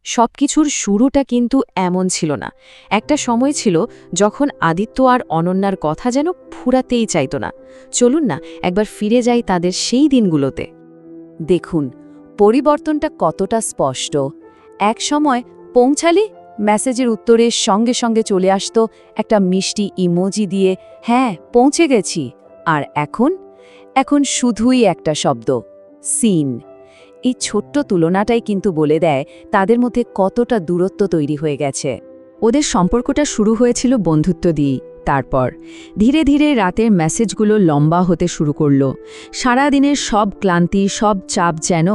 সবকিছুর শুরুটা কিন্তু এমন ছিল না। একটা সময় ছিল যখন আদিত্য আর অনন্যার কথা যেন ফুরাতেই চাইত না। চলুন না একবার ফিরে যাই তাদের সেই দিনগুলোতে। দেখুন পরিবর্তনটা কতটা স্পষ্ট। এক সময় পৌঁছালি, মেসেজের উত্তরে সঙ্গে সঙ্গে চলে আসতো একটা মিষ্টি ইমোজি দিয়ে, হ্যাঁ পৌঁছে গেছি। আর এখন শুধুই একটা শব্দ, সিন। এই ছোট্ট তুলনাটাই কিন্তু বলে দেয় তাদের মধ্যে কতটা দূরত্ব তৈরি হয়ে গেছে। ওদের সম্পর্কটা শুরু হয়েছিল বন্ধুত্ব দিয়েই, তারপর ধীরে ধীরে রাতের মেসেজগুলো লম্বা হতে শুরু করল। সারাদিনের সব ক্লান্তি, সব চাপ যেন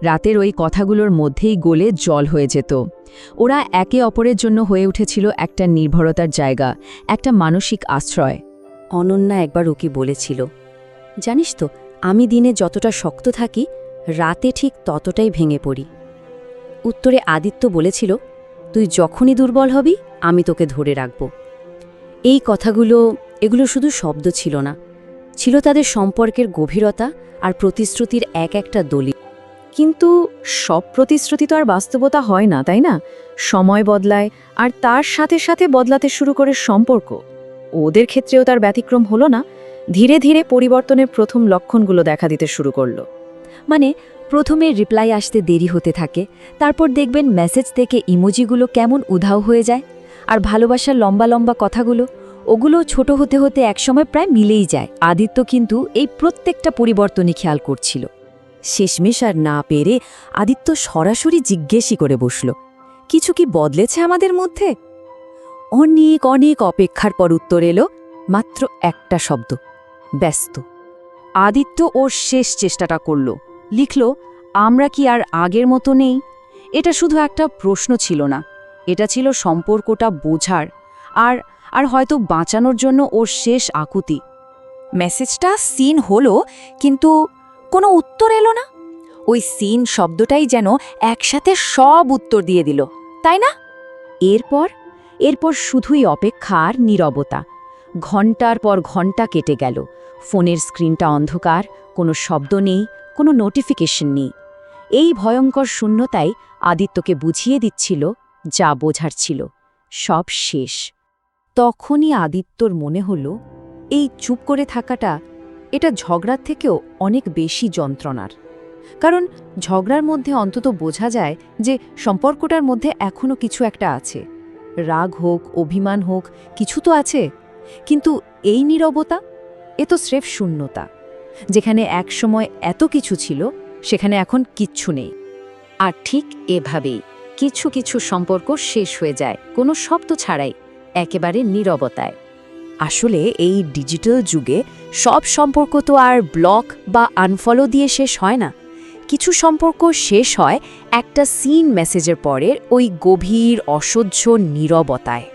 রাতের ওই কথাগুলোর মধ্যেই গলে জল হয়ে যেত। ওরা একে অপরের জন্য হয়ে উঠেছিল একটা নির্ভরতার জায়গা, একটা মানসিক আশ্রয়। অনন্যা একবার ওকে বলেছিল, জানিস তো আমি দিনে যতটা শক্ত থাকি রাতে ঠিক ততটাই ভেঙে পড়ি। উত্তরে আদিত্য বলেছিল, তুই যখনই দুর্বল হবি আমি তোকে ধরে রাখব। এই এগুলো শুধু শব্দ ছিল না, ছিল তাদের সম্পর্কের গভীরতা আর প্রতিশ্রুতির এক একটা দলিল। কিন্তু সব প্রতিশ্রুতি তো আর বাস্তবতা হয় না, তাই না? সময় বদলায়, আর তার সাথে সাথে বদলাতে শুরু করে সম্পর্ক। ওদের ক্ষেত্রেও তার ব্যতিক্রম হলো না। ধীরে ধীরে পরিবর্তনের প্রথম লক্ষণগুলো দেখা দিতে শুরু করলো। মানে প্রথমে রিপ্লাই আসতে দেরি হতে থাকে, তারপর দেখবেন মেসেজ থেকে ইমোজিগুলো কেমন উধাও হয়ে যায়, আর ভালোবাসার লম্বা লম্বা কথাগুলো ওগুলো ছোট হতে হতে একসময় প্রায় মিলেই যায়। আদিত্য কিন্তু এই প্রত্যেকটা পরিবর্তনই খেয়াল করছিল। শেষমেশ আর না পেরে আদিত্য সরাসরি জিজ্ঞেসই করে বসল, কিছু কি বদলেছে আমাদের মধ্যে? অনেক অনেক অপেক্ষার পর উত্তর এলো মাত্র একটা শব্দ, ব্যস্ত। আদিত্য ওর শেষ চেষ্টাটা করল, লিখল, আমরা কি আর আগের মতো নেই? এটা শুধু একটা প্রশ্ন ছিল না, এটা ছিল সম্পর্কটা বোঝার আর আর হয়তো বাঁচানোর জন্য ওর শেষ আকুতি। মেসেজটা সিন হলো, কিন্তু কোনো উত্তর এলো না। ওই সিন শব্দটাই যেন একসাথে সব উত্তর দিয়ে দিল, তাই না? এরপর শুধুই অপেক্ষা আর নীরবতা। ঘণ্টার পর ঘণ্টা কেটে গেল। ফোনের স্ক্রিনটা অন্ধকার, কোনো শব্দ নেই, কোনো নোটিফিকেশন নেই। এই ভয়ঙ্কর শূন্যতাই আদিত্যকে বুঝিয়ে দিচ্ছিল যা বোঝার ছিল, সব শেষ। তখনই আদিত্যর মনে হল এই চুপ করে থাকাটা, এটা ঝগড়ার থেকেও অনেক বেশি যন্ত্রণার। কারণ ঝগড়ার মধ্যে অন্তত বোঝা যায় যে সম্পর্কটার মধ্যে এখনও কিছু একটা আছে। রাগ হোক, অভিমান হোক, কিছু তো আছে। কিন্তু এই নীরবতা, এ তো স্রেফ শূন্যতা। যেখানে একসময় এত কিছু ছিল, সেখানে এখন কিচ্ছু নেই। আর ঠিক এভাবেই কিছু কিছু সম্পর্ক শেষ হয়ে যায় কোনো শব্দ ছাড়াই, একেবারে নীরবতায়। আসলে এই ডিজিটাল যুগে সব সম্পর্ক তো আর ব্লক বা আনফলো দিয়ে শেষ হয় না। কিছু সম্পর্ক শেষ হয় একটা সিন মেসেজের পরের ওই গভীর অসহ্য নীরবতায়।